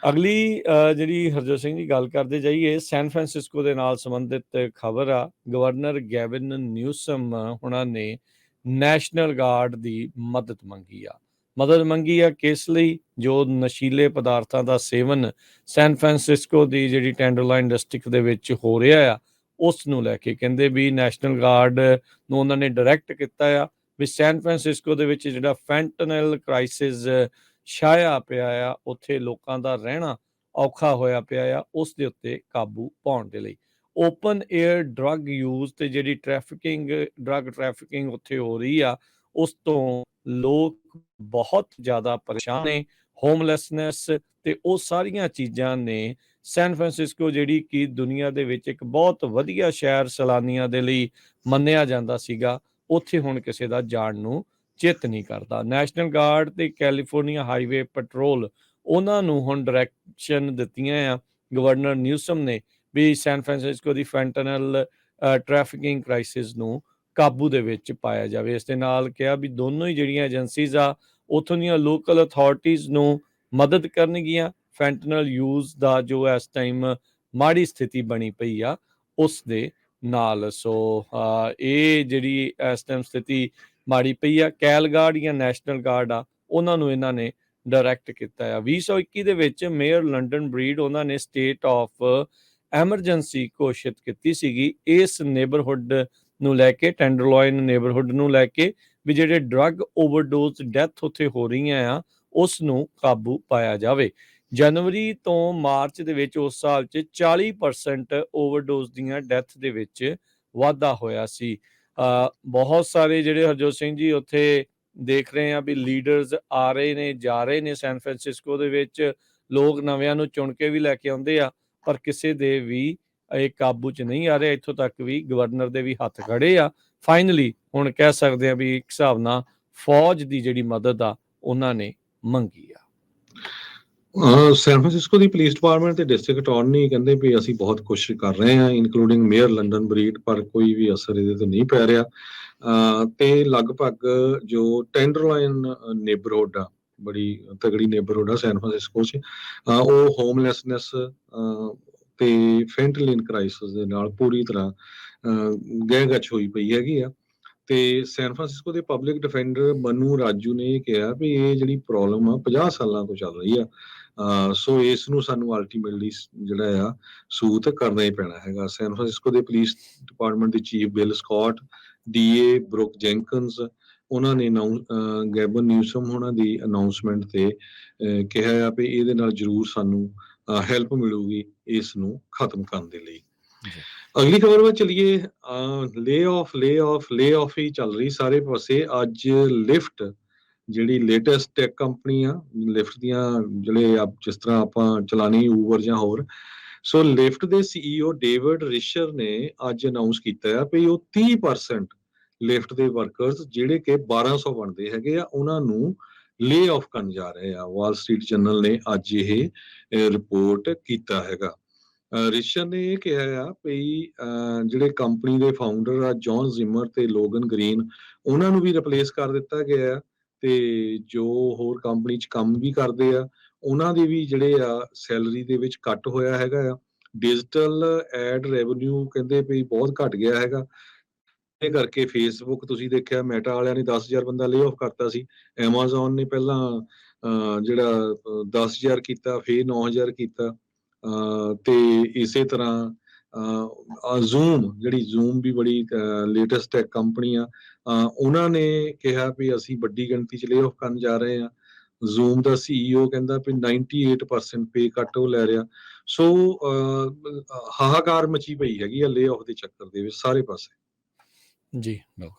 ਅਗਲੀ ਜਿਹੜੀ ਹਰਜੋਤ ਸਿੰਘ ਜੀ ਗੱਲ ਕਰਦੇ ਜਾਈਏ, ਸੈਨ ਫਰਾਂਸਿਸਕੋ ਦੇ ਨਾਲ ਸੰਬੰਧਿਤ ਖਬਰ ਆ। ਗਵਰਨਰ ਗੈਵਿਨ ਨਿਊਸਮ ਉਹਨਾਂ ਨੇ ਨੈਸ਼ਨਲ ਗਾਰਡ ਦੀ ਮਦਦ ਮੰਗੀ ਆ ਕਿਸ ਲਈ? ਜੋ ਨਸ਼ੀਲੇ ਪਦਾਰਥਾਂ ਦਾ ਸੇਵਨ ਸੈਨ ਫਰਾਂਸਿਸਕੋ ਦੀ ਜਿਹੜੀ ਟੈਂਡਰਲਾਈਨ ਡਿਸਟ੍ਰਿਕਟ ਦੇ ਵਿੱਚ ਹੋ ਰਿਹਾ ਆ, ਉਸ ਨੂੰ ਲੈ ਕੇ ਕਹਿੰਦੇ ਵੀ ਨੈਸ਼ਨਲ ਗਾਰਡ ਨੂੰ ਉਹਨਾਂ ਨੇ ਡਾਇਰੈਕਟ ਕੀਤਾ ਆ ਵੀ ਸੈਨ ਫਰਾਂਸਿਸਕੋ ਦੇ ਵਿੱਚ ਜਿਹੜਾ ਫੈਂਟਨਲ ਕ੍ਰਾਈਸਿਸ ਛਾਇਆ ਪਿਆ ਆ, ਉੱਥੇ ਲੋਕਾਂ ਦਾ ਰਹਿਣਾ ਔਖਾ ਹੋਇਆ ਪਿਆ ਆ, ਉਸ ਦੇ ਉੱਤੇ ਕਾਬੂ ਪਾਉਣ ਦੇ ਲਈ ਓਪਨ ਏਅਰ ਡਰੱਗ ਯੂਜ਼ ਤੇ ਜਿਹੜੀ ਡਰੱਗ ਟ੍ਰੈਫਿਕਿੰਗ ਉੱਥੇ ਹੋ ਰਹੀ ਆ, ਉਸ ਤੋਂ ਲੋਕ ਬਹੁਤ ਜ਼ਿਆਦਾ ਪਰੇਸ਼ਾਨ ਨੇ। ਹੋਮਲੈਸਨੈਸ ਤੇ ਉਹ ਸਾਰੀਆਂ ਚੀਜ਼ਾਂ ਨੇ ਸੈਨ ਫਰਾਂਸਿਸਕੋ, ਜਿਹੜੀ ਕਿ ਦੁਨੀਆ ਦੇ ਵਿੱਚ ਇੱਕ ਬਹੁਤ ਵਧੀਆ ਸ਼ਹਿਰ ਸੈਲਾਨੀਆਂ ਦੇ ਲਈ ਮੰਨਿਆ ਜਾਂਦਾ ਸੀਗਾ, ਉੱਥੇ ਹੁਣ ਕਿਸੇ ਦਾ ਜਾਣ ਨੂੰ ਚਿੱਤ ਨਹੀਂ ਕਰਦਾ। ਨੈਸ਼ਨਲ ਗਾਰਡ ਤੇ ਕੈਲੀਫੋਰਨੀਆ ਹਾਈਵੇ ਪੈਟਰੋਲ ਉਹਨਾਂ ਨੂੰ ਹੁਣ ਡਾਇਰੈਕਸ਼ਨ ਦਿੱਤੀਆਂ ਆ ਗਵਰਨਰ ਨਿਊਸਮ ਨੇ ਵੀ ਸੈਨ ਫਰਾਂਸਿਸਕੋ ਦੀ ਫੈਂਟਨਲ ਟ੍ਰੈਫਿਕਿੰਗ ਕ੍ਰਾਈਸਿਸ ਨੂੰ ਕਾਬੂ ਦੇ ਵਿੱਚ ਪਾਇਆ ਜਾਵੇ। ਇਸ ਦੇ ਨਾਲ ਕਿਹਾ ਵੀ ਦੋਨੋਂ ਹੀ ਜਿਹੜੀਆਂ ਏਜੰਸੀਜ਼ ਆ, ਉੱਥੋਂ ਦੀਆਂ ਲੋਕਲ ਅਥਾਰਟੀਜ਼ ਨੂੰ ਮਦਦ ਕਰਨਗੀਆਂ ਫੈਂਟਨਲ ਯੂਜ਼ ਦਾ ਜੋ ਇਸ ਟਾਈਮ ਮਾੜੀ ਸਥਿਤੀ ਬਣੀ ਪਈ ਆ ਉਸ ਦੇ ਨਾਲ। ਸੋ ਇਹ ਜਿਹੜੀ ਇਸ ਟਾਈਮ ਸਥਿਤੀ ਮਾੜੀ ਪਈ ਆ, ਕੈਲਗਾਰਡ ਜਾਂ ਨੈਸ਼ਨਲ ਗਾਰਡ ਆ, ਉਹਨਾਂ ਨੂੰ ਇਹਨਾਂ ਨੇ ਡਾਇਰੈਕਟ ਕੀਤਾ ਆ। 2021 ਦੇ ਵਿੱਚ ਮੇਅਰ ਲੰਡਨ ਬਰੀਡ ਉਹਨਾਂ ਨੇ ਸਟੇਟ ਆਫ ਐਮਰਜੈਂਸੀ ਘੋਸ਼ਿਤ ਕੀਤੀ ਸੀਗੀ ਇਸ ਨੇਬਰਹੁੱਡ ਨੂੰ ਲੈ ਕੇ, ਟੈਂਡਰਲੋਇਨ ਨੇਬਰਹੁੱਡ ਨੂੰ ਲੈ ਕੇ, ਵੀ ਜਿਹੜੇ ਡਰੱਗ ਓਵਰਡੋਜ਼ ਡੈਥ ਉੱਥੇ ਹੋ ਰਹੀਆਂ ਆ ਉਸ ਨੂੰ ਕਾਬੂ ਪਾਇਆ ਜਾਵੇ। ਜਨਵਰੀ ਤੋਂ ਮਾਰਚ ਦੇ ਵਿੱਚ ਉਸ ਸਾਲ 'ਚ 40% ਓਵਰਡੋਜ਼ ਦੀਆਂ ਡੈਥ ਦੇ ਵਿੱਚ ਵਾਧਾ ਹੋਇਆ ਸੀ। ਬਹੁਤ ਸਾਰੇ ਜਿਹੜੇ ਹਰਜੋਤ ਸਿੰਘ ਜੀ ਉੱਥੇ ਦੇਖ ਰਹੇ ਆ ਵੀ ਲੀਡਰਸ ਆ ਰਹੇ ਨੇ, ਜਾ ਰਹੇ ਨੇ ਸੈਨ ਫਰਾਂਸਿਸਕੋ ਦੇ ਵਿੱਚ, ਲੋਕ ਨਵਿਆਂ ਨੂੰ ਚੁਣ ਕੇ ਵੀ ਲੈ ਕੇ ਆਉਂਦੇ ਆ, ਪਰ ਕਿਸੇ ਦੇ ਵੀ ਇਹ ਕਾਬੂ 'ਚ ਨਹੀਂ ਆ ਰਿਹਾ। ਇੱਥੋਂ ਤੱਕ ਵੀ ਗਵਰਨਰ ਦੇ ਵੀ ਹੱਥ ਖੜੇ ਆ। ਫਾਈਨਲੀ ਹੁਣ ਕਹਿ ਸਕਦੇ ਆ ਵੀ ਇੱਕ ਹਿਸਾਬ ਨਾਲ ਫੌਜ ਦੀ ਜਿਹੜੀ ਮਦਦ ਆ ਉਹਨਾਂ ਨੇ ਮੰਗੀ ਆ। ਸੈਨ ਫਰਾਂਸਿਸਕੋ ਦੀ ਪੁਲਿਸ ਡਿਪਾਰਟਮੈਂਟ ਤੇ ਡਿਸਟ੍ਰਿਕਟ ਅਟਾਰਨੀ ਕਹਿੰਦੇ ਵੀ ਅਸੀਂ ਬਹੁਤ ਕੋਸ਼ਿਸ਼ ਕਰ ਰਹੇ ਹਾਂ, ਇਨਕਲੂਡਿੰਗ ਮੇਅਰ ਲੰਡਨ ਬਰੀਡ, ਪਰ ਕੋਈ ਵੀ ਅਸਰ ਇਹਦੇ ਤੇ ਨਹੀਂ ਪੈ ਰਿਹਾ। ਤੇ ਲਗਭਗ ਜੋ ਟੈਂਡਰਲਾਈਨ ਨੇਬਰਹੁੱਡ ਆ, ਬੜੀ ਤਗੜੀ ਨੇਬਰਹੁੱਡ ਆ ਸੈਨ ਫਰਾਂਸਿਸਕੋ 'ਚ, ਉਹ ਹੋਮਲੈਸਨੈਸ ਤੇ ਫੈਂਟਨਲ ਕ੍ਰਾਈਸਿਸ ਦੇ ਨਾਲ ਪੂਰੀ ਤਰ੍ਹਾਂ ਗਹਿ-ਗੱਚ ਹੋਈ ਪਈ ਹੈਗੀ ਆ। ਤੇ ਸੈਨ ਫਰਾਂਸਿਸਕੋ ਦੇ ਪਬਲਿਕ ਡਿਫੈਂਡਰ ਮਨੂ ਰਾਜੂ ਨੇ ਕਿਹਾ ਵੀ ਇਹ ਜਿਹੜੀ ਪ੍ਰੋਬਲਮ ਆ 50 ਸਾਲਾਂ ਤੋਂ ਚੱਲ ਰਹੀ ਆ, ਸੋ ਇਸ ਨੂੰ ਸਾਨੂੰ ਅਲਟੀਮੇਟਲੀ ਜਿਹੜਾ ਆ ਸੂਤ ਕਰਨਾ ਹੀ ਪੈਣਾ ਹੈਗਾ। ਸੈਨ ਫਰਾਂਸਿਸਕੋ ਦੇ ਪੁਲਿਸ ਡਿਪਾਰਟਮੈਂਟ ਦੇ chief Bill Scott, DA Brooke Jenkins, ਉਹਨਾਂ ਨੇ ਗੈਵਨ ਨਿਊਸਮ ਉਹਨਾਂ ਦੀ ਅਨਾਉਂਸਮੈਂਟ ਤੇ ਕਿਹਾ ਆ ਵੀ ਇਹਦੇ ਨਾਲ ਜ਼ਰੂਰ ਸਾਨੂੰ ਹੈਲਪ ਮਿਲੂਗੀ ਇਸ ਨੂੰ ਖਤਮ ਕਰਨ ਦੇ ਲਈ। ਅਗਲੀ ਖਬਰ ਵੱਲ ਚਲੀਏ। ਲੇ ਆਫ ਹੀ ਚੱਲ ਰਹੀ ਸਾਰੇ ਪਾਸੇ। ਅੱਜ ਲਿਫਟ ਜਿਹੜੀ ਲੇਟੈਸਟ ਟੈਕ ਕੰਪਨੀ ਆ, ਲਿਫਟ ਦੀਆਂ ਜਿਹੜੇ ਜਿਸ ਤਰ੍ਹਾਂ ਆਪਾਂ ਚਲਾਣੀ ਊਬਰ ਜਾਂ ਹੋਰ, ਸੋ ਲਿਫਟ ਦੇ CEO ਡੇਵਿਡ ਰਿਸ਼ਰ ਨੇ ਅੱਜ ਅਨਾਉਂਸ ਕੀਤਾ ਆ ਵੀ ਉਹ 30% ਲਿਫਟ ਦੇ ਵਰਕਰਸ ਜਿਹੜੇ ਕਿ 1200 ਬਣਦੇ ਹੈਗੇ ਆ, ਉਹਨਾਂ ਨੂੰ ਲੇ ਆਫ ਕਰਨ ਜਾ ਰਹੇ ਆ। ਵਾਲ ਸਟਰੀਟ ਜਰਨਲ ਨੇ ਅੱਜ ਇਹ ਰਿਪੋਰਟ ਕੀਤਾ ਹੈਗਾ। ਰਿਸ਼ਰ ਨੇ ਇਹ ਕਿਹਾ ਆ ਵੀ ਜਿਹੜੇ ਕੰਪਨੀ ਦੇ ਫਾਊਂਡਰ ਆ ਜੌਨ ਜ਼ਿਮਰ ਤੇ ਲੋਗਨ ਗ੍ਰੀਨ, ਉਹਨਾਂ ਨੂੰ ਵੀ ਰਿਪਲੇਸ ਕਰ ਦਿੱਤਾ ਗਿਆ ਆ, ਤੇ ਜੋ ਹੋਰ ਕੰਪਨੀ 'ਚ ਕੰਮ ਵੀ ਕਰਦੇ ਆ ਉਹਨਾਂ ਦੇ ਵੀ ਜਿਹੜੇ ਆ ਸੈਲਰੀ ਦੇ ਵਿੱਚ ਕੱਟ ਹੋਇਆ ਹੈਗਾ ਆ। ਡਿਜੀਟਲ ਐਡ ਰੈਵਨਿਊ ਕਹਿੰਦੇ ਵੀ ਬਹੁਤ ਘਟ ਗਿਆ ਹੈਗਾ। ਇਹ ਕਰਕੇ ਫੇਸਬੁੱਕ ਤੁਸੀਂ ਦੇਖਿਆ ਮੈਟਾ ਵਾਲਿਆਂ ਨੇ 10,000 ਬੰਦਾ ਲੇ ਆਫ ਕਰਤਾ ਸੀ। ਐਮਾਜ਼ੋਨ ਨੇ ਪਹਿਲਾਂ ਜਿਹੜਾ 10,000 ਕੀਤਾ, ਫਿਰ 9,000 ਕੀਤਾ, ਤੇ ਇਸੇ ਤਰ੍ਹਾਂ ਜ਼ੂਮ ਵੀ ਬੜੀ ਲੇਟੈਸਟ ਟੈਕ ਕੰਪਨੀ ਆ, ਉਹਨਾਂ ਨੇ ਕਿਹਾ ਵੀ ਅਸੀਂ ਵੱਡੀ ਗਿਣਤੀ 'ਚ ਲੇ ਆਫ ਕਰਨ ਜਾ ਰਹੇ ਹਾਂ। ਜ਼ੂਮ ਦਾ CEO ਕਹਿੰਦਾ ਵੀ 98% ਪੇ ਕੱਟ ਉਹ ਲੈ ਰਿਹਾ। ਸੋ ਹਾਹਾਕਾਰ ਮਚੀ ਪਈ ਹੈਗੀ ਆ ਲੇ ਆਫ ਦੇ ਚੱਕਰ ਦੇ ਵਿੱਚ ਸਾਰੇ ਪਾਸੇ। ਜੀ ਬਿਲਕੁਲ।